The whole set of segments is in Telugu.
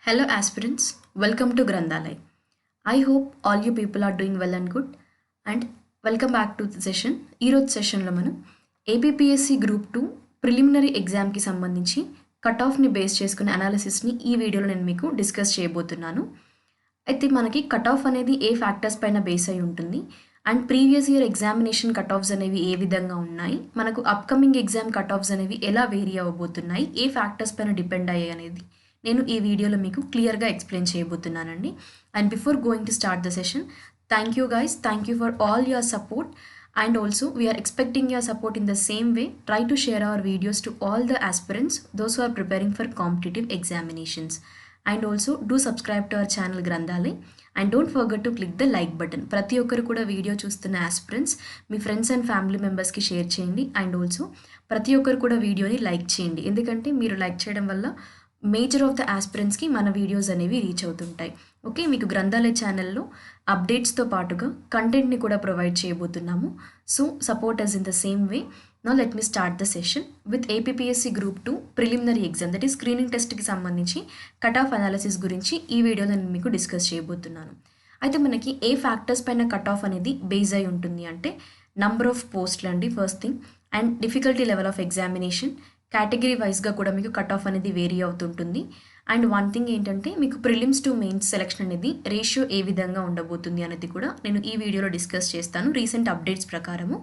Hello aspirants, welcome to Grandhalaya. I hope all you people are doing well and good and welcome back to the session. ఈ రోజు సెషన్లో మనం ఏపీపీఎస్సీ గ్రూప్ 2 ప్రిలిమినరీ ఎగ్జామ్కి సంబంధించి కట్ ఆఫ్ని బేస్ చేసుకునే అనాలిసిస్ని ఈ వీడియోలో నేను మీకు డిస్కస్ చేయబోతున్నాను. అయితే మనకి కట్ ఆఫ్ అనేది ఏ ఫ్యాక్టర్స్ పైన బేస్ అయి ఉంటుంది and previous year examination cut offs అనేవి ఏ విధంగా ఉన్నాయి, మనకు అప్కమింగ్ ఎగ్జామ్ కట్ ఆఫ్స్ అనేవి ఎలా వేరీ అవ్వబోతున్నాయి, ఏ ఫ్యాక్టర్స్ పైన డిపెండ్ అయ్యాయి అనేది నేను ఈ వీడియోలో మీకు క్లియర్గా ఎక్స్ప్లెయిన్ చేయబోతున్నానండి. And before going to start the session, thank you guys, thank you for all your support and also we are expecting your support in the same way. Try to share our videos to all the aspirants, those who are preparing for competitive examinations, and also do subscribe to our channel Grandhalaya and don't forget to click the like button. ప్రతి ఒక్కరు కూడా వీడియో చూస్తున్న aspirants me friends and family మెంబర్స్కి షేర్ చేయండి అండ్ ఆల్సో ప్రతి ఒక్కరు కూడా వీడియోని లైక్ చేయండి, ఎందుకంటే మీరు లైక్ చేయడం వల్ల మేజర్ ఆఫ్ ద ఆస్పిరెంట్స్కి మన వీడియోస్ అనేవి రీచ్ అవుతుంటాయి. ఓకే, మీకు గ్రంథాలయ ఛానల్లో అప్డేట్స్తో పాటుగా కంటెంట్ని కూడా ప్రొవైడ్ చేయబోతున్నాము. So support us in the same way. Now let me start the session with APPSC group 2 preliminary exam, that ఈ స్క్రీనింగ్ టెస్ట్కి సంబంధించి కట్ ఆఫ్ అనాలిసిస్ గురించి ఈ వీడియోలో నేను మీకు డిస్కస్ చేయబోతున్నాను. అయితే మనకి ఏ ఫ్యాక్టర్స్ పైన కట్ ఆఫ్ అనేది బేస్ అయి ఉంటుంది అంటే నంబర్ ఆఫ్ పోస్ట్లు అండి first thing, and difficulty level of examination, category వైజ్గా కూడా మీకు కట్ ఆఫ్ అనేది వేరీ అవుతుంటుంది. అండ్ వన్ థింగ్ ఏంటంటే మీకు ప్రిలిమ్స్ టు మెయిన్స్ సెలెక్షన్ అనేది రేషియో ఏ విధంగా ఉండబోతుంది అనేది కూడా నేను ఈ వీడియోలో డిస్కస్ చేస్తాను రీసెంట్ అప్డేట్స్ ప్రకారము.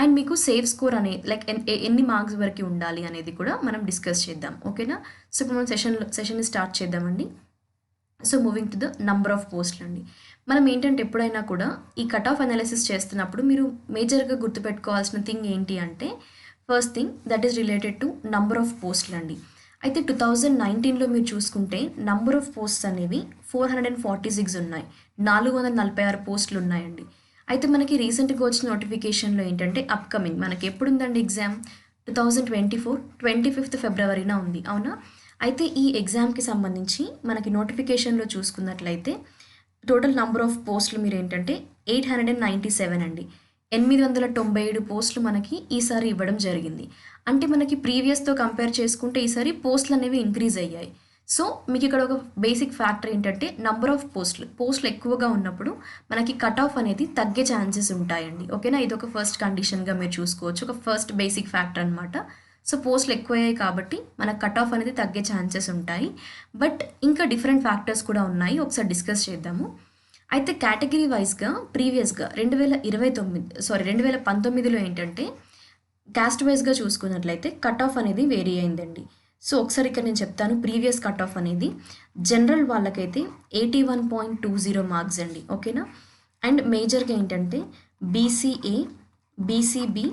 అండ్ మీకు సేఫ్ స్కోర్ అనే లైక్ ఎన్ని మార్క్స్ వరకు ఉండాలి అనేది కూడా మనం డిస్కస్ చేద్దాం. ఓకేనా, సో ఇప్పుడు మనం సెషన్ని స్టార్ట్ చేద్దామండి. So moving to the number of పోస్ట్లు అండి. మనం ఏంటంటే ఎప్పుడైనా కూడా ఈ కట్ ఆఫ్ అనాలిసిస్ చేస్తున్నప్పుడు మీరు మేజర్గా గుర్తుపెట్టుకోవాల్సిన థింగ్ ఏంటి అంటే first thing that is related to number of పోస్ట్లు అండి. అయితే 2019లో మీరు చూసుకుంటే నంబర్ ఆఫ్ పోస్ట్స్ అనేవి 446 ఉన్నాయి, 446 పోస్టులు ఉన్నాయండి. అయితే మనకి రీసెంట్గా వచ్చిన నోటిఫికేషన్లో ఏంటంటే అప్కమింగ్ మనకి ఎప్పుడు ఉందండి ఎగ్జామ్ 2024 25th ఫిబ్రవరిన ఉంది, అవునా? అయితే ఈ ఎగ్జామ్కి సంబంధించి మనకి నోటిఫికేషన్లో చూసుకున్నట్లయితే టోటల్ నంబర్ ఆఫ్ పోస్టులు మీరు ఏంటంటే 897 అండి, 897 పోస్టులు మనకి ఈసారి ఇవ్వడం జరిగింది. అంటే మనకి ప్రీవియస్తో కంపేర్ చేసుకుంటే ఈసారి పోస్టులు అనేవి ఇంక్రీజ్ అయ్యాయి. సో మీకు ఇక్కడ ఒక బేసిక్ ఫ్యాక్టర్ ఏంటంటే నంబర్ ఆఫ్ పోస్టులు ఎక్కువగా ఉన్నప్పుడు మనకి కట్ ఆఫ్ అనేది తగ్గే ఛాన్సెస్ ఉంటాయండి. ఓకేనా, ఇది ఒక ఫస్ట్ కండిషన్గా మీరు చూసుకోవచ్చు, ఒక ఫస్ట్ బేసిక్ ఫ్యాక్టర్ అనమాట. సో పోస్టులు ఎక్కువయ్యాయి కాబట్టి మనకు కట్ ఆఫ్ అనేది తగ్గే ఛాన్సెస్ ఉంటాయి. బట్ ఇంకా డిఫరెంట్ ఫ్యాక్టర్స్ కూడా ఉన్నాయి, ఒకసారి డిస్కస్ చేద్దాము. అయితే కేటగిరీ వైజ్గా ప్రీవియస్గా 2019లో ఏంటంటే క్యాస్ట్ వైజ్గా చూసుకున్నట్లయితే కట్ ఆఫ్ అనేది వేరీ అయిందండి. సో ఒకసారి ఇక్కడ నేను చెప్తాను ప్రీవియస్ కట్ ఆఫ్ అనేది. జనరల్ వాళ్ళకైతే 81.20 మార్క్స్ అండి, ఓకేనా. అండ్ మేజర్గా ఏంటంటే బీసీఏ, బీసీబీ,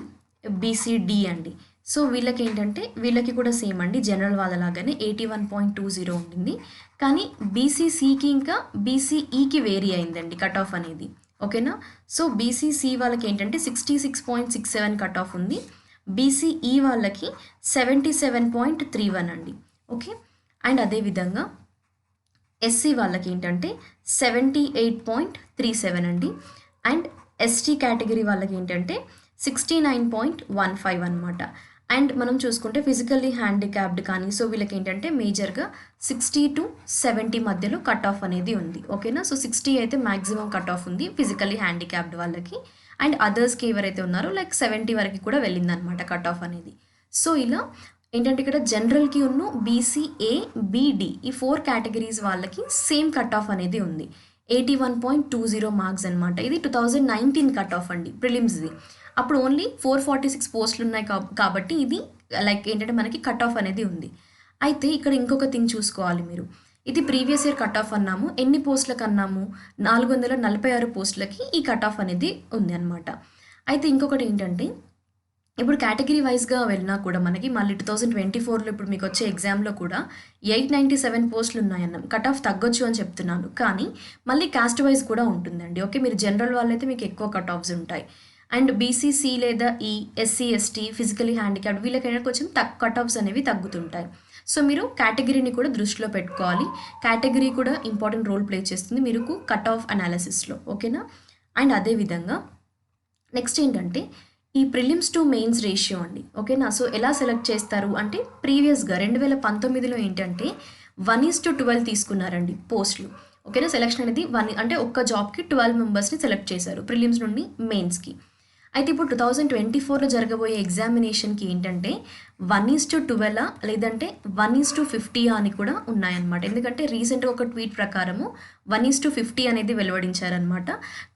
బీసీడి అండి. సో వీళ్ళకి ఏంటంటే వీళ్ళకి కూడా సేమ్ అండి, జనరల్ వాళ్ళలాగానే 81.20 ఉంటుంది. కానీ బీసీసీకి ఇంకా బీసీఈకి వేరీ అయిందండి కట్ ఆఫ్ అనేది, ఓకేనా. సో బీసీసీ వాళ్ళకి ఏంటంటే 66.67 కట్ ఆఫ్ ఉంది, బీసీఈ వాళ్ళకి 77.31 అండి, ఓకే. అండ్ అదేవిధంగా ఎస్సీ వాళ్ళకి ఏంటంటే 78.37 అండి. అండ్ ఎస్టీ కేటగిరీ వాళ్ళకి ఏంటంటే 69.15 అనమాట. అండ్ మనం చూసుకుంటే ఫిజికల్లీ హ్యాండిక్యాప్డ్ కానీ సో వీళ్ళకి ఏంటంటే మేజర్గా 60 to 70 మధ్యలో కట్ ఆఫ్ అనేది ఉంది, ఓకేనా. సో 60 అయితే మ్యాక్సిమం కట్ ఆఫ్ ఉంది ఫిజికల్లీ హ్యాండిక్యాప్డ్ వాళ్ళకి. అండ్ అదర్స్కి ఎవరైతే ఉన్నారో లైక్ 70 వరకు కూడా వెళ్ళిందనమాట కట్ ఆఫ్ అనేది. సో ఇలా ఏంటంటే ఇక్కడ జనరల్కి ఉన్న బీసీఏ, బీడి ఈ 4 కేటగిరీస్ వాళ్ళకి సేమ్ కట్ ఆఫ్ అనేది ఉంది, 81.20 మార్క్స్ అనమాట. ఇది 2019 కట్ ఆఫ్ అండి ప్రిలిమ్స్ది. అప్పుడు ఓన్లీ 446 పోస్టులు ఉన్నాయి కాబట్టి ఇది లైక్ ఏంటంటే మనకి కట్ ఆఫ్ అనేది ఉంది. అయితే ఇక్కడ ఇంకొక థింగ్ చూసుకోవాలి మీరు, ఇది ప్రీవియస్ ఇయర్ కట్ ఆఫ్ అన్నాము, ఎన్ని పోస్టులకు అన్నాము, 446 పోస్టులకి ఈ కట్ ఆఫ్ అనేది ఉంది అనమాట. అయితే ఇంకొకటి ఏంటంటే ఇప్పుడు కేటగిరీ వైజ్గా వెళ్ళినా కూడా మనకి మళ్ళీ 2024లో ఇప్పుడు మీకు వచ్చే ఎగ్జామ్లో కూడా 897 పోస్టులు ఉన్నాయన్నాం, కట్ ఆఫ్ తగ్గొచ్చు అని చెప్తున్నాను. కానీ మళ్ళీ కాస్ట్ వైజ్ కూడా ఉంటుందండి, ఓకే. మీరు జనరల్ వాళ్ళైతే మీకు ఎక్కువ కట్ ఆఫ్స్ ఉంటాయి. అండ్ బీసీసీ లేదా ఈ ఎస్సీ ఎస్టీ ఫిజికలీ హ్యాండిక్యాప్డ్ వీళ్ళకైనా కొంచెం కట్ ఆఫ్స్ అనేవి తగ్గుతుంటాయి. సో మీరు కేటగిరీని కూడా దృష్టిలో పెట్టుకోవాలి, కేటగిరీ కూడా ఇంపార్టెంట్ రోల్ ప్లే చేస్తుంది మీకు కట్ ఆఫ్ అనాలిసిస్లో, ఓకేనా. అండ్ అదేవిధంగా నెక్స్ట్ ఏంటంటే ఈ ప్రిలిమ్స్ టు మెయిన్స్ రేషియో అండి, ఓకేనా. సో ఎలా సెలెక్ట్ చేస్తారు అంటే ప్రీవియస్గా 2019లో ఏంటంటే 1:12 తీసుకున్నారండి పోస్టులు. ఓకేనా, సెలక్షన్ అనేది అంటే ఒక్క జాబ్కి 12 మెంబర్స్ని సెలెక్ట్ చేశారు ప్రిలిమ్స్ నుండి మెయిన్స్కి. అయితే ఇప్పుడు 2024లో జరగబోయే ఎగ్జామినేషన్కి ఏంటంటే 1:12 లేదంటే 1:50 అని కూడా ఉన్నాయన్నమాట. ఎందుకంటే రీసెంట్గా ఒక ట్వీట్ ప్రకారము 1:50 అనేది వెలువడించారనమాట.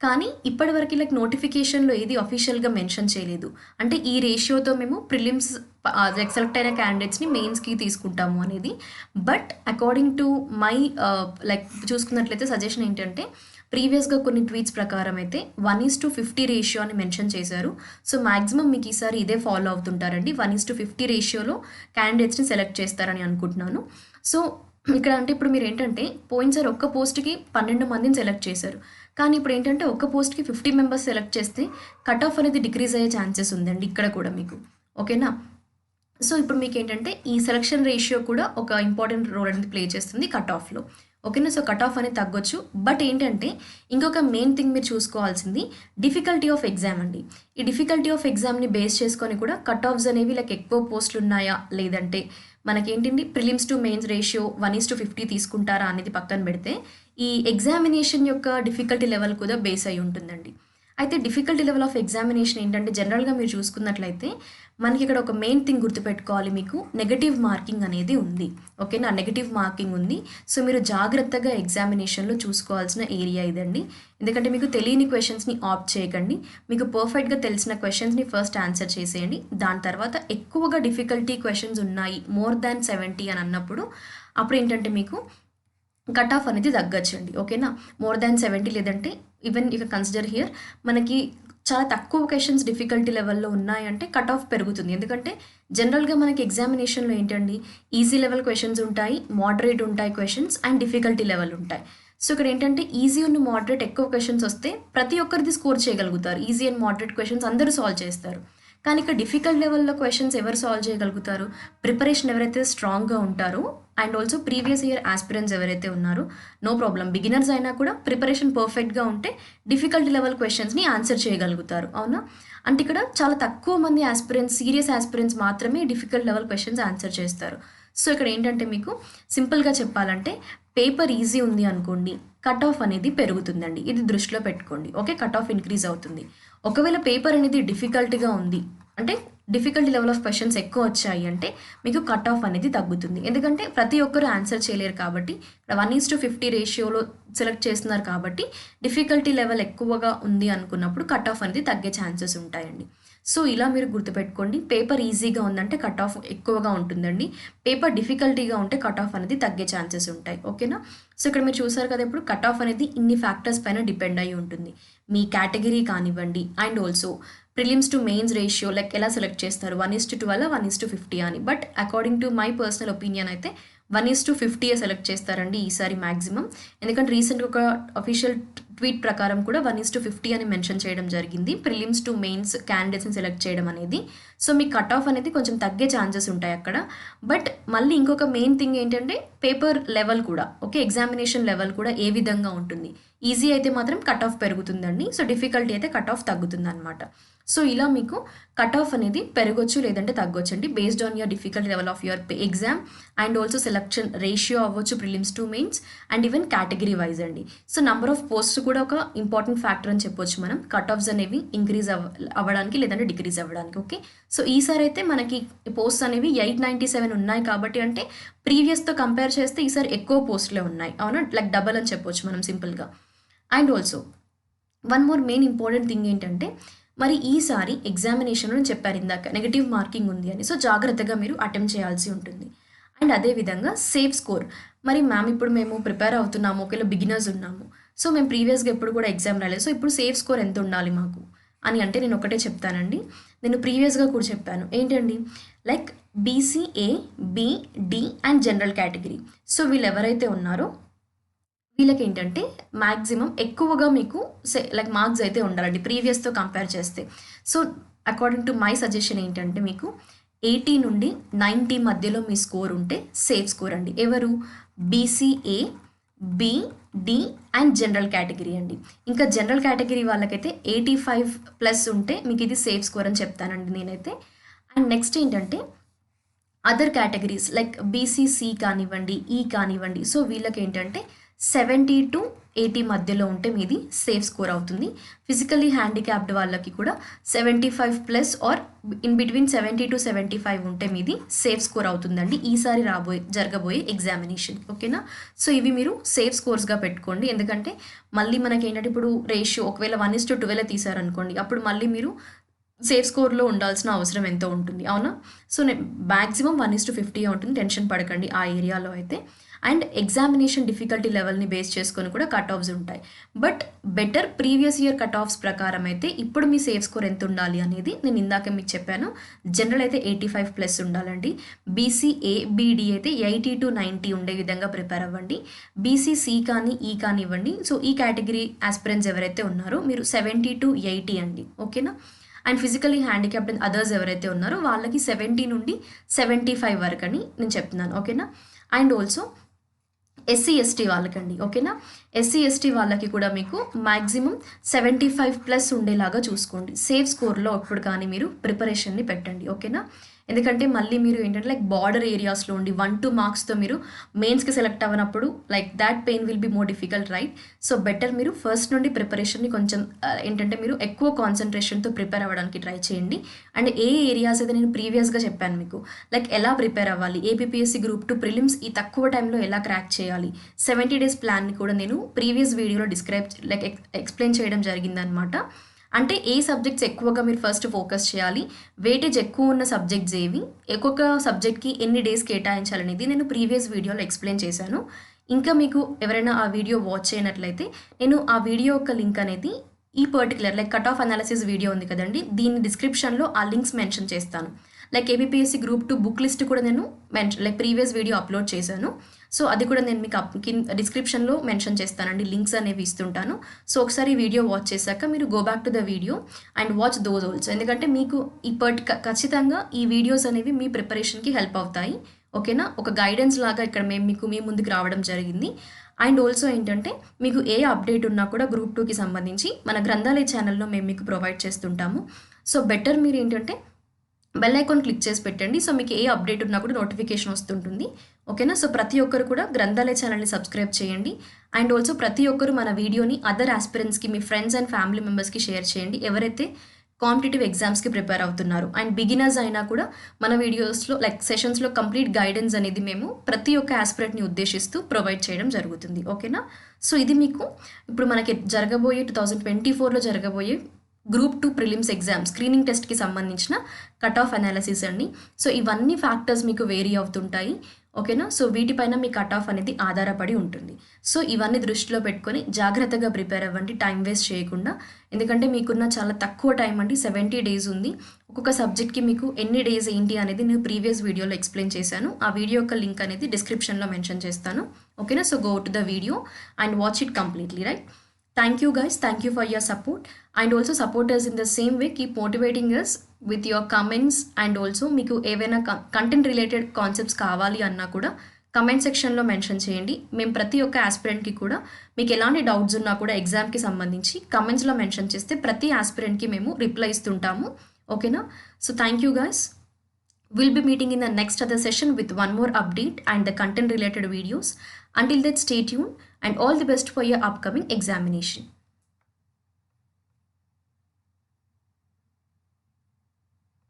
కానీ ఇప్పటివరకు నోటిఫికేషన్లో ఏది అఫీషియల్గా మెన్షన్ చేయలేదు. అంటే ఈ రేషియోతో మేము ప్రిలిమ్స్ సెలెక్ట్ అయిన క్యాండిడేట్స్ని మెయిన్స్కి తీసుకుంటాము అనేది. బట్ అకార్డింగ్ టు మై చూసుకున్నట్లయితే సజెషన్ ఏంటంటే ప్రీవియస్గా కొన్ని ట్వీట్స్ ప్రకారం అయితే 1:50 రేషియో అని మెన్షన్ చేశారు. సో మ్యాక్సిమం మీకు ఈసారి ఇదే ఫాలో అవుతుంటారండి. 1:50 రేషియోలో క్యాండిడేట్స్ని సెలెక్ట్ చేస్తారని అనుకుంటున్నాను. సో ఇక్కడ అంటే ఇప్పుడు మీరు ఏంటంటే పోయినసారి ఒక్క పోస్ట్కి 12 మందిని సెలెక్ట్ చేశారు. కానీ ఇప్పుడు ఏంటంటే ఒక్క పోస్ట్కి 50 మెంబర్స్ సెలెక్ట్ చేస్తే కట్ ఆఫ్ అనేది డిక్రీజ్ అయ్యే ఛాన్సెస్ ఉందండి ఇక్కడ కూడా మీకు. ఓకేనా, సో ఇప్పుడు మీకు ఏంటంటే ఈ సెలక్షన్ రేషియో కూడా ఒక ఇంపార్టెంట్ రోల్ అనేది ప్లే చేస్తుంది కట్ ఆఫ్లో. ఓకేనా, సో కట్ ఆఫ్ అనేది తగ్గొచ్చు. బట్ ఏంటంటే ఇంకొక మెయిన్ థింగ్ మీరు చూసుకోవాల్సింది డిఫికల్టీ ఆఫ్ ఎగ్జామ్ అండి. ఈ డిఫికల్టీ ఆఫ్ ఎగ్జామ్ని బేస్ చేసుకొని కూడా కట్ ఆఫ్స్ అనేవి ఎక్కువ పోస్టులు ఉన్నాయా లేదంటే మనకేంటండి ప్రిలిమ్స్ టు మెయిన్స్ రేషియో 1:50 తీసుకుంటారా అనేది పక్కన పెడితే ఈ ఎగ్జామినేషన్ యొక్క డిఫికల్టీ లెవెల్ కూడా బేస్ అయి ఉంటుందండి. అయితే డిఫికల్టీ లెవెల్ ఆఫ్ ఎగ్జామినేషన్ ఏంటంటే జనరల్గా మీరు చూసుకున్నట్లయితే మనకి ఇక్కడ ఒక మెయిన్ థింగ్ గుర్తుపెట్టుకోవాలి, మీకు నెగటివ్ మార్కింగ్ అనేది ఉంది. ఓకేనా, నెగటివ్ మార్కింగ్ ఉంది. సో మీరు జాగ్రత్తగా ఎగ్జామినేషన్లో చూసుకోవాల్సిన ఏరియా ఇదండి. ఎందుకంటే మీకు తెలియని క్వశ్చన్స్ని ఆప్ట్ చేయకండి. మీకు పర్ఫెక్ట్గా తెలిసిన క్వశ్చన్స్ని ఫస్ట్ ఆన్సర్ చేసేయండి. దాని తర్వాత ఎక్కువగా డిఫికల్టీ క్వశ్చన్స్ ఉన్నాయి మోర్ దాన్ 70 అని అన్నప్పుడు అప్పుడు ఏంటంటే మీకు కట్ ఆఫ్ అనేది తగ్గచ్చండి. ఓకేనా, మోర్ దాన్ 70 లేదంటే ఈవెన్ ఇక కన్సిడర్ హియర్ మనకి చాలా తక్కువ క్వశ్చన్స్ డిఫికల్టీ లెవెల్లో ఉన్నాయంటే కట్ ఆఫ్ పెరుగుతుంది. ఎందుకంటే జనరల్గా మనకి ఎగ్జామినేషన్లో ఏంటండి ఈజీ లెవెల్ క్వశ్చన్స్ ఉంటాయి, మోడరేట్ ఉంటాయి క్వశ్చన్స్ అండ్ డిఫికల్టీ లెవెల్ ఉంటాయి. సో ఇక్కడ ఏంటంటే ఈజీ అండ్ మోడరేట్ ఎక్కువ క్వశ్చన్స్ వస్తే ప్రతి ఒక్కరిది స్కోర్ చేయగలుగుతారు. ఈజీ అండ్ మోడరేట్ క్వశ్చన్స్ అందరూ సాల్వ్ చేస్తారు. కానీ ఇక్కడ డిఫికల్ట్ లెవెల్లో క్వశ్చన్స్ ఎవరు సాల్వ్ చేయగలుగుతారు? ప్రిపరేషన్ ఎవరైతే స్ట్రాంగ్గా ఉంటారో and also previous year aspirants ఎవరైతే ఉన్నారో నో ప్రాబ్లం, బిగినర్స్ అయినా కూడా ప్రిపరేషన్ పర్ఫెక్ట్గా ఉంటే డిఫికల్టీ లెవెల్ క్వశ్చన్స్ని ఆన్సర్ చేయగలుగుతారు. అవునా, అంటే ఇక్కడ చాలా తక్కువ మంది ఆస్పిరెంట్స్, సీరియస్ ఆస్పిరెంట్స్ మాత్రమే డిఫికల్ట్ లెవెల్ క్వశ్చన్స్ ఆన్సర్ చేస్తారు. సో ఇక్కడ ఏంటంటే మీకు సింపుల్గా చెప్పాలంటే పేపర్ ఈజీ ఉంది అనుకోండి, కట్ ఆఫ్ అనేది పెరుగుతుందండి. ఇది దృష్టిలో పెట్టుకోండి. ఓకే, కట్ ఆఫ్ ఇంక్రీజ్ అవుతుంది. ఒకవేళ పేపర్ అనేది డిఫికల్ట్గా ఉంది అంటే డిఫికల్టీ లెవెల్ ఆఫ్ క్వశ్చన్స్ ఎక్కువ వచ్చాయి అంటే మీకు కట్ ఆఫ్ అనేది తగ్గుతుంది. ఎందుకంటే ప్రతి ఒక్కరు ఆన్సర్ చేయలేరు కాబట్టి 1:50 రేషియోలో సెలెక్ట్ చేస్తున్నారు కాబట్టి డిఫికల్టీ లెవెల్ ఎక్కువగా ఉంది అనుకున్నప్పుడు కట్ ఆఫ్ అనేది తగ్గే ఛాన్సెస్ ఉంటాయండి. సో ఇలా మీరు గుర్తుపెట్టుకోండి, పేపర్ ఈజీగా ఉందంటే కట్ ఆఫ్ ఎక్కువగా ఉంటుందండి, పేపర్ డిఫికల్టీగా ఉంటే కట్ ఆఫ్ అనేది తగ్గే ఛాన్సెస్ ఉంటాయి. ఓకేనా, సో ఇక్కడ మీరు చూసారు కదా, ఇప్పుడు కట్ ఆఫ్ అనేది ఇన్ని ఫ్యాక్టర్స్ పైన డిపెండ్ అయ్యి ఉంటుంది. మీ కేటగిరీ కానివ్వండి and also prelims to mains ratio ఎలా సెలెక్ట్ చేస్తారు 1:12 1:50 అని. But according to my personal opinion అయితే 1:50 సెలెక్ట్ చేస్తారండి ఈసారి మ్యాక్సిమం. ఎందుకంటే రీసెంట్గా ఒక అఫీషియల్ ట్వీట్ ప్రకారం కూడా 1:50 అని మెన్షన్ చేయడం జరిగింది ప్రిలిమ్స్ టు మెయిన్స్ క్యాండిడేట్స్ని సెలెక్ట్ చేయడం అనేది. సో మీ కట్ ఆఫ్ అనేది కొంచెం తగ్గే ఛాన్సెస్ ఉంటాయి అక్కడ. బట్ మళ్ళీ ఇంకొక మెయిన్ థింగ్ ఏంటంటే పేపర్ లెవెల్ కూడా, ఓకే, ఎగ్జామినేషన్ లెవెల్ కూడా ఏ విధంగా ఉంటుంది. ఈజీ అయితే మాత్రం కట్ ఆఫ్ పెరుగుతుందండి, సో డిఫికల్టీ అయితే కట్ ఆఫ్ తగ్గుతుంది అనమాట. సో ఇలా మీకు కట్ ఆఫ్ అనేది పెరగొచ్చు లేదంటే తగ్గొచ్చు అండి based on your difficulty level of your exam and also selection ratio అవ్వచ్చు prelims to mains and even category wise అండి. సో నెంబర్ ఆఫ్ పోస్ట్స్ కూడా ఒక ఇంపార్టెంట్ ఫ్యాక్టర్ అని చెప్పొచ్చు మనం, కట్ ఆఫ్స్ అనేవి ఇంక్రీజ్ అవ్వడానికి లేదంటే డిక్రీజ్ అవ్వడానికి. ఓకే, సో ఈసారి అయితే మనకి పోస్ట్స్ అనేవి 897 ఉన్నాయి కాబట్టి అంటే ప్రీవియస్తో కంపేర్ చేస్తే ఈసారి ఎక్కువ పోస్టులే ఉన్నాయి. అవునా, డబల్ అని చెప్పొచ్చు మనం సింపుల్గా. And also one more main important thing ఏంటంటే మరి ఈసారి ఎగ్జామినేషన్లో నేను చెప్పారు ఇందాక నెగిటివ్ మార్కింగ్ ఉంది అని, సో జాగ్రత్తగా మీరు అటెంప్ట్ చేయాల్సి ఉంటుంది. అండ్ అదేవిధంగా సేఫ్ స్కోర్, మరి మ్యామ్ ఇప్పుడు మేము ప్రిపేర్ అవుతున్నాము, ఒకవేళ బిగినర్స్ ఉన్నాము, సో మేము ప్రీవియస్గా ఎప్పుడు కూడా ఎగ్జామ్ రాలేదు, సో ఇప్పుడు సేఫ్ స్కోర్ ఎంత ఉండాలి మాకు అని అంటే నేను ఒకటే చెప్తానండి. నేను ప్రీవియస్గా కూడా చెప్పాను ఏంటండి, BCA, B, D and general category. So వీళ్ళు ఎవరైతే ఉన్నారో వీళ్ళకి ఏంటంటే మ్యాక్సిమం ఎక్కువగా మీకు మార్క్స్ అయితే ఉండాలండి ప్రీవియస్తో కంపేర్ చేస్తే. So according to my suggestion ఏంటంటే మీకు 80 నుండి 90 మధ్యలో మీ స్కోర్ ఉంటే సేఫ్ స్కోర్ అండి. ఎవరు? BCA, B, D and general category అండి. ఇంకా జనరల్ కేటగిరీ వాళ్ళకైతే 85+ ఉంటే మీకు ఇది సేఫ్ స్కోర్ అని చెప్తానండి నేనైతే. అండ్ నెక్స్ట్ ఏంటంటే అదర్ కేటగిరీస్ లైక్ బీసీసీ కానివ్వండి, ఈ కానివ్వండి, సో వీళ్ళకి ఏంటంటే 70-80 మధ్యలో ఉంటే మీది సేఫ్ స్కోర్ అవుతుంది. ఫిజికల్లీ హ్యాండిక్యాప్డ్ వాళ్ళకి కూడా 75+ ఆర్ ఇన్ బిట్వీన్ 70-75 ఉంటే మీది సేఫ్ స్కోర్ అవుతుందండి ఈసారి జరగబోయే ఎగ్జామినేషన్. ఓకేనా? సో ఇవి మీరు సేఫ్ స్కోర్స్గా పెట్టుకోండి. ఎందుకంటే మళ్ళీ మనకి ఏంటంటే ఇప్పుడు రేషియో ఒకవేళ 1:12 తీసారనుకోండి, అప్పుడు మళ్ళీ మీరు సేఫ్ స్కోర్లో ఉండాల్సిన అవసరం ఎంతో ఉంటుంది, అవునా? సో నేను మ్యాక్సిమం 1:50 ఉంటుంది, టెన్షన్ పడకండి ఆ ఏరియాలో అయితే. అండ్ ఎగ్జామినేషన్ డిఫికల్టీ లెవెల్ని బేస్ చేసుకొని కూడా కట్ ఆఫ్స్ ఉంటాయి. But better previous year cut offs ప్రకారం అయితే ఇప్పుడు మీ సేఫ్ స్కోర్ ఎంత ఉండాలి అనేది నేను ఇందాక మీకు చెప్పాను. జనరల్ అయితే 85+ ఉండాలండి. బీసీఏ బీడీ అయితే 80-90 ఉండే విధంగా ప్రిపేర్ అవ్వండి. బీసీసీ కానీ ఈ కానివ్వండి, సో ఈ కేటగిరీ ఆస్పిరెంట్స్ ఎవరైతే ఉన్నారో మీరు 70-80 అండి. ఓకేనా? And physically handicapped and others ఎవరైతే ఉన్నారో వాళ్ళకి 70-75 వరకు అని నేను చెప్తున్నాను. ఓకేనా? And also SC/ST వాళ్ళకండి. ఓకేనా? SC/ST వాళ్ళకి కూడా మీకు మ్యాక్సిమం 75+ ఉండేలాగా చూసుకోండి. సేఫ్ స్కోర్లో ఇప్పుడు కానీ మీరు ప్రిపరేషన్ని పెట్టండి. ఓకేనా? ఎందుకంటే మళ్ళీ మీరు ఏంటంటే లైక్ బార్డర్ ఏరియాస్లో ఉండి 1-2 మార్క్స్తో మీరు మెయిన్స్కి సెలెక్ట్ అవ్వనప్పుడు like that pain will be more difficult, right? So better మీరు ఫస్ట్ నుండి ప్రిపరేషన్ని కొంచెం ఏంటంటే మీరు ఎక్కువ కాన్సన్ట్రేషన్తో ప్రిపేర్ అవ్వడానికి ట్రై చేయండి. అండ్ ఏ ఏరియాస్ అయితే నేను ప్రీవియస్గా చెప్పాను మీకు, లైక్ ఎలా ప్రిపేర్ అవ్వాలి, ఏపీఎస్సీ గ్రూప్ 2 ప్రిలిమ్స్ ఈ తక్కువ టైంలో ఎలా క్రాక్ చేయాలి, 70 days ప్లాన్ని కూడా నేను ప్రీవియస్ వీడియోలో ఎక్స్ప్లెయిన్ చేయడం జరిగిందనమాట. అంటే ఏ సబ్జెక్ట్స్ ఎక్కువగా మీరు ఫస్ట్ ఫోకస్ చేయాలి, వెయిటేజ్ ఎక్కువ ఉన్న సబ్జెక్ట్స్ ఏవి, ఒక్కొక్క సబ్జెక్ట్కి ఎన్ని డేస్ కేటాయించాలనేది నేను ప్రీవియస్ వీడియోలో ఎక్స్ప్లెయిన్ చేశాను. ఇంకా మీకు ఎవరైనా ఆ వీడియో వాచ్ చేయనట్లయితే నేను ఆ వీడియో యొక్క లింక్ అనేది ఈ particular like cut off analysis video ఉంది కదండి, దీని డిస్క్రిప్షన్లో ఆ లింక్స్ మెన్షన్ చేస్తాను. Like APSC group 2 book list కూడా నేను ప్రీవియస్ వీడియో అప్లోడ్ చేశాను. సో అది కూడా నేను మీకు డిస్క్రిప్షన్లో మెన్షన్ చేస్తానండి, లింక్స్ అనేవి ఇస్తుంటాను. సో ఒకసారి వీడియో వాచ్ చేశాక మీరు go back to the video and watch those also. ఎందుకంటే మీకు ఖచ్చితంగా ఈ వీడియోస్ అనేవి మీ ప్రిపరేషన్కి హెల్ప్ అవుతాయి. ఓకేనా? ఒక గైడెన్స్ లాగా ఇక్కడ మీ ముందుకు రావడం జరిగింది. అండ్ ఆల్సో ఏంటంటే మీకు ఏ అప్డేట్ ఉన్నా కూడా గ్రూప్ 2కి సంబంధించి మన గ్రంథాలయ ఛానల్లో మేము మీకు ప్రొవైడ్ చేస్తుంటాము. సో బెటర్ మీరు ఏంటంటే బెల్ ఐకాన్ క్లిక్ చేసి పెట్టండి. సో మీకు ఏ అప్డేట్ ఉన్నా కూడా నోటిఫికేషన్ వస్తుంటుంది. ఓకేనా? సో ప్రతి ఒక్కరు కూడా గ్రంథాలయ ఛానల్ని సబ్స్క్రైబ్ చేయండి. అండ్ ఆల్సో ప్రతి ఒక్కరు మన వీడియోని అదర్ ఆస్పిరెంట్స్కి, మీ ఫ్రెండ్స్ అండ్ ఫ్యామిలీ మెంబర్స్కి షేర్ చేయండి ఎవరైతే కాంపిటేటివ్ ఎగ్జామ్స్కి ప్రిపేర్ అవుతున్నారు. అండ్ బిగినర్స్ అయినా కూడా మన వీడియోస్లో లైక్ సెషన్స్లో కంప్లీట్ గైడెన్స్ అనేది మేము ప్రతి ఒక్క ఆస్పిరెంట్ని ఉద్దేశిస్తూ ప్రొవైడ్ చేయడం జరుగుతుంది. ఓకేనా? సో ఇది మీకు ఇప్పుడు మనకి 2024లో జరగబోయే గ్రూప్ 2 ప్రిలిమ్స్ ఎగ్జామ్ స్క్రీనింగ్ టెస్ట్కి సంబంధించిన కట్ ఆఫ్ అనాలిసిస్ అండి. సో ఇవన్నీ ఫ్యాక్టర్స్ మీకు వేరీ అవుతుంటాయి. ఓకేనా? సో వీటిపైన మీ కట్ ఆఫ్ అనేది ఆధారపడి ఉంటుంది. సో ఇవన్నీ దృష్టిలో పెట్టుకొని జాగ్రత్తగా ప్రిపేర్ అవ్వండి, టైం వేస్ట్ చేయకుండా. ఎందుకంటే మీకున్న చాలా తక్కువ టైం అండి, 70 days ఉంది. ఒక్కొక్క సబ్జెక్ట్కి మీకు ఎన్ని డేస్ ఏంటి అనేది నేను ప్రీవియస్ వీడియోలో ఎక్స్ప్లెయిన్ చేశాను. ఆ వీడియో యొక్క లింక్ అనేది డిస్క్రిప్షన్లో మెన్షన్ చేస్తాను. ఓకేనా? So go to the video and watch it completely, right? Thank you guys. Thank you for your support. And also support us in the same way. Keep motivating us with your comments. And also మీకు ఏవైనా కంటెంట్ రిలేటెడ్ కాన్సెప్ట్స్ కావాలి అన్నా కూడా కమెంట్ సెక్షన్లో మెన్షన్ చేయండి. మేము ప్రతి ఒక్క ఆస్పిరెంట్కి కూడా మీకు ఎలాంటి డౌట్స్ ఉన్నా కూడా ఎగ్జామ్కి సంబంధించి కమెంట్స్లో మెన్షన్ చేస్తే ప్రతి ఆస్పిరెంట్కి మేము రిప్లై ఇస్తుంటాము. ఓకేనా? So thank you guys. We'll be meeting in the next other session with one more update and the content related videos. Until then, stay tuned and all the best for your upcoming examination.